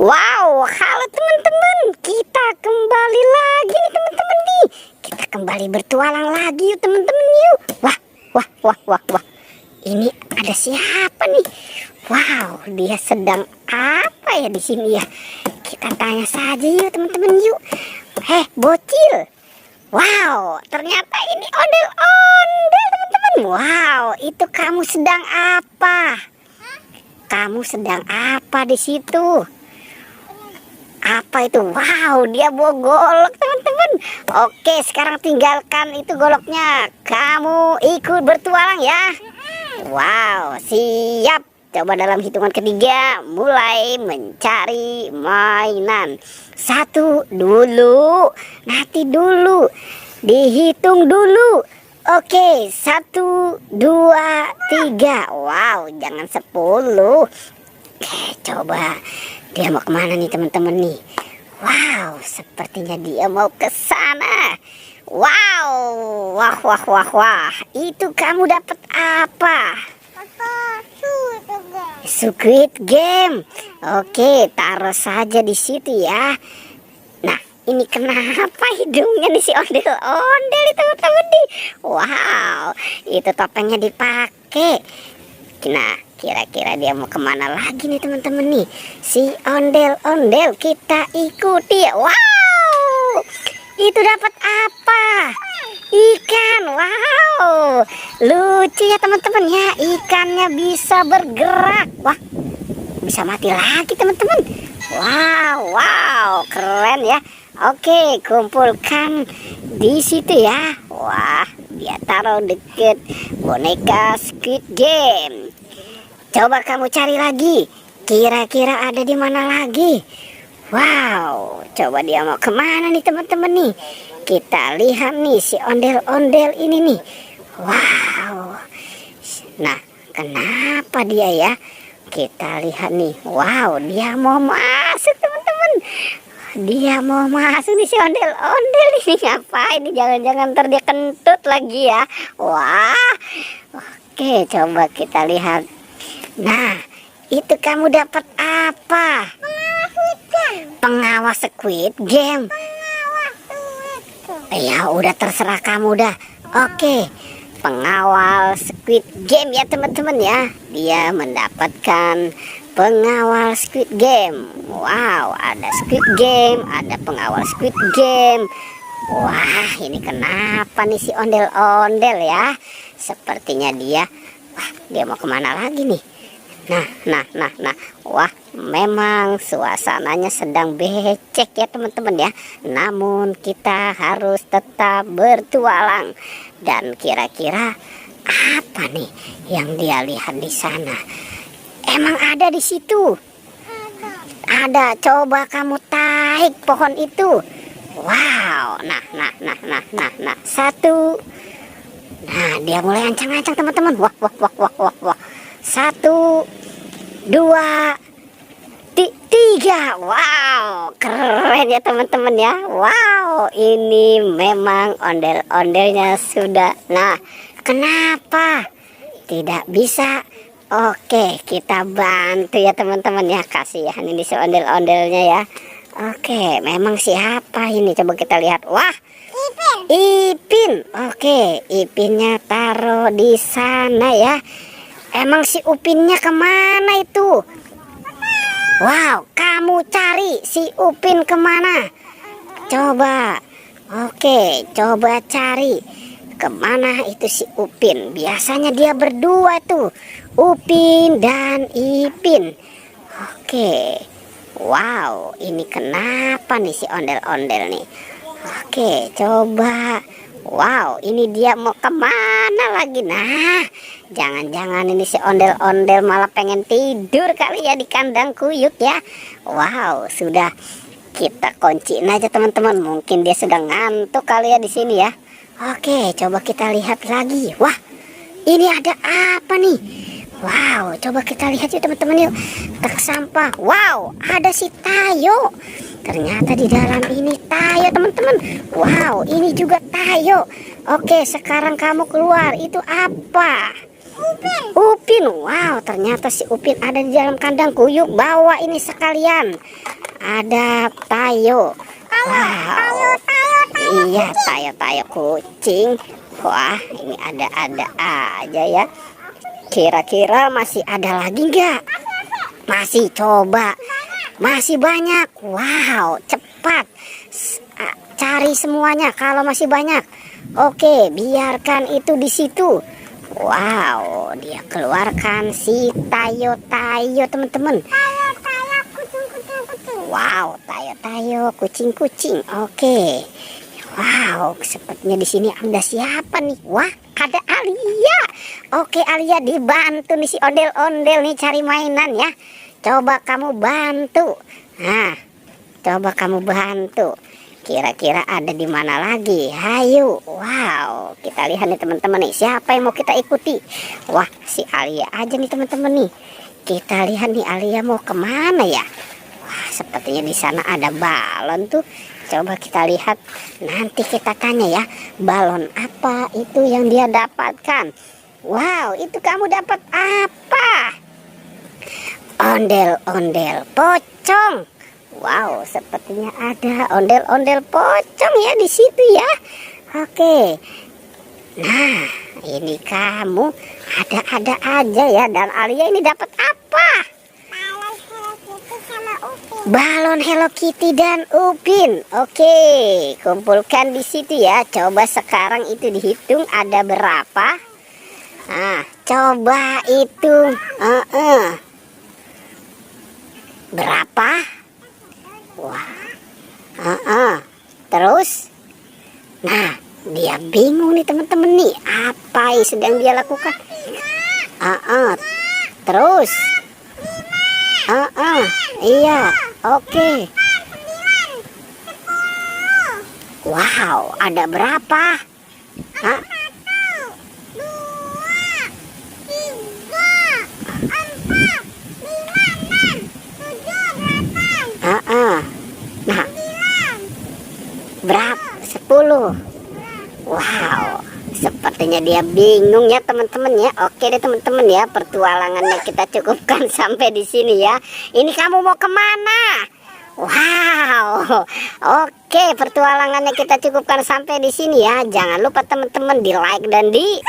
Wow, halo teman-teman, kita kembali lagi nih teman-teman nih. Kita kembali bertualang lagi yuk teman-teman yuk. Wah, wah, wah, wah, wah. Ini ada siapa nih? Wow, dia sedang apa ya di sini ya? Kita tanya saja yuk teman-teman yuk. Heh, bocil. Wow, ternyata ini ondel-ondel teman-teman. Wow, itu kamu sedang apa? Kamu sedang apa di situ? Apa itu? Wow, dia bawa golok teman-teman. Oke, sekarang tinggalkan itu goloknya. Kamu ikut bertualang ya. Wow, siap. Coba dalam hitungan ketiga mulai mencari mainan. 1 dulu, nanti dulu, dihitung dulu. Oke, 1, 2, 3. Wow, jangan 10. Oke, coba dia mau kemana nih teman-teman nih? Wow, sepertinya dia mau ke sana. Wow, wah, wah, wah, wah. Itu kamu dapat apa? Squid Game. Oke, taruh saja di situ ya. Nah, ini kenapa hidungnya nih si ondel-ondel itu teman-teman nih? Wow, itu topengnya dipakai. Nah, kira-kira dia mau kemana lagi nih teman-teman nih? Si ondel-ondel kita ikuti. Wow, itu dapat apa? Ikan. Wow, lucu ya teman-teman ya. Ikannya bisa bergerak. Wah, bisa mati lagi teman-teman. Wow, wow, keren ya. Oke, kumpulkan di situ ya. Wah, dia taruh deket boneka Squid Game. Coba kamu cari lagi. Kira-kira ada di mana lagi? Wow, coba dia mau kemana nih teman-teman nih? Kita lihat nih si ondel-ondel ini nih. Wow. Nah, kenapa dia ya? Kita lihat nih. Wow, dia mau masuk teman-teman. Dia mau masuk nih si ondel-ondel ini. Ngapain nih? Jangan-jangan ntar dia kentut lagi ya. Wah. Oke, coba kita lihat. Nah, itu kamu dapat apa? Pengawas Squid Game. Ya udah terserah kamu dah. Oke, pengawal Squid Game ya teman-teman ya. Dia mendapatkan pengawal Squid Game. Wow, ada Squid Game, ada pengawal Squid Game. Wah, ini kenapa nih si ondel-ondel ya? Sepertinya dia, wah, dia mau kemana lagi nih? Nah. Wah, memang suasananya sedang becek ya teman-teman ya. Namun kita harus tetap bertualang. Dan kira-kira apa nih yang dia lihat di sana? Emang ada di situ? Ada. Coba kamu tarik pohon itu. Wow. Nah. 1. Nah, dia mulai ancang-ancang teman-teman. Wah. 1, 2, 3. Wow, keren ya teman-teman ya. Wow, ini memang ondel-ondelnya sudah. Nah, kenapa tidak bisa? Oke, kita bantu ya teman-teman ya. Kasihan ini si ondel-ondelnya ya. Oke, memang siapa ini? Coba kita lihat. Wah, Ipin. Oke, Ipinnya taruh di sana ya. Emang si Upinnya kemana itu? Wow, kamu cari si Upin kemana? Coba. Oke, coba cari. Kemana itu si Upin? Biasanya dia berdua tuh, Upin dan Ipin. Oke. Wow, ini kenapa nih si ondel-ondel nih? Oke, coba. Wow, ini dia mau kemana lagi? Nah, jangan-jangan ini si ondel-ondel malah pengen tidur kali ya di kandang kuyuk ya. Wow, sudah kita kunciin aja teman-teman. Mungkin dia sudah ngantuk kali ya di sini ya. Oke, coba kita lihat lagi. Wah, ini ada apa nih? Wow, coba kita lihat yuk teman-teman yuk. Truk sampah. Wow, ada si Tayo. Ternyata di dalam ini Tayo teman-teman. Wow, ini juga Tayo. Oke, sekarang kamu keluar. Itu apa? Upin, wow, ternyata si Upin ada di dalam kandangku. Yuk bawa ini sekalian. Ada Tayo. Wow. Iya, Tayo kucing. Wah, ini ada aja ya. Kira-kira masih ada lagi nggak? Masih, coba. Masih banyak. Wow, cepat. Cari semuanya kalau masih banyak. Oke, biarkan itu di situ. Wow, dia keluarkan si Tayo teman-teman. Wow, Tayo kucing. Oke. Wow, sepertinya di sini ada siapa nih? Wah, ada Alia. Oke, Alia dibantu nih si ondel-ondel nih cari mainan ya. Coba kamu bantu. Nah, coba kamu bantu. Kira-kira ada di mana lagi? Hayu. Wow, kita lihat nih teman-teman nih, siapa yang mau kita ikuti? Wah, si Alia aja nih teman-teman nih. Kita lihat nih Alia mau kemana ya? Wah, sepertinya di sana ada balon tuh. Coba kita lihat. Nanti kita tanya ya, balon apa itu yang dia dapatkan? Wow, itu kamu dapat apa? Ondel-ondel pocong. Wow, sepertinya ada ondel-ondel pocong ya di situ ya. Oke. Nah, ini kamu ada aja ya. Dan Alia ini dapat apa? Balon Hello Kitty dan Upin. Oke, kumpulkan di situ ya. Coba sekarang itu dihitung ada berapa. Nah, coba itu. Berapa? Wah, terus, nah dia bingung nih teman-teman nih, apa yang sedang dia lakukan? Terus, iya, oke. Wow, ada berapa? Nah, berapa? 10. Wow, sepertinya dia bingung ya teman-teman ya. Oke deh teman-teman ya, pertualangannya kita cukupkan sampai di sini ya. Ini kamu mau kemana? Wow, oke, pertualangannya kita cukupkan sampai di sini ya. Jangan lupa teman-teman di like dan di